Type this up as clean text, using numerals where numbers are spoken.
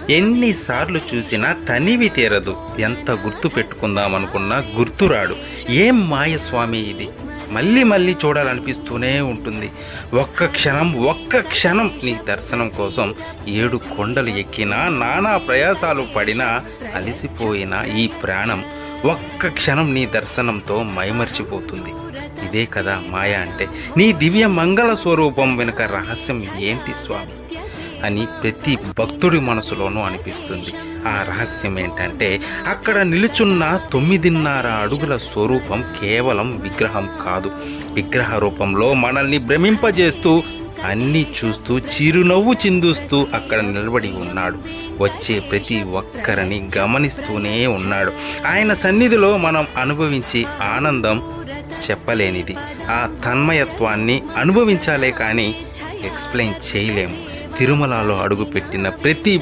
ఎన్నిసార్లు చూసినా తనివి తీరదు. ఎంత గుర్తు పెట్టుకుందామనుకున్నా గుర్తురాడు. ఏం మాయ స్వామి ఇది! మళ్ళీ మళ్ళీ చూడాలనిపిస్తూనే ఉంటుంది. ఒక్క క్షణం నీ దర్శనం కోసం 7 కొండలు ఎక్కినా, నానా ప్రయాసాలు పడినా, అలసిపోయిన ఈ ప్రాణం ఒక్క క్షణం నీ దర్శనంతో మైమర్చిపోతుంది. ఇదే కదా మాయ అంటే. నీ దివ్య మంగళ స్వరూపం వెనుక రహస్యం ఏంటి స్వామి అని ప్రతి భక్తుడి మనసులోనూ అనిపిస్తుంది. ఆ రహస్యం ఏంటంటే, అక్కడ నిలుచున్న 9.5 అడుగుల స్వరూపం కేవలం విగ్రహం కాదు. విగ్రహ రూపంలో మనల్ని భ్రమింపజేస్తూ, అన్నీ చూస్తూ, చిరునవ్వు చిందుస్తూ అక్కడ నిలబడి ఉన్నాడు. వచ్చే ప్రతి ఒక్కరిని గమనిస్తూనే ఉన్నాడు. ఆయన సన్నిధిలో మనం అనుభవించే ఆనందం చెప్పలేనిది. ఆ తన్మయత్వాన్ని అనుభవించాలే కానీ ఎక్స్ప్లెయిన్ చేయలేము. తిరుమలలో అడుగుపెట్టిన ప్రతి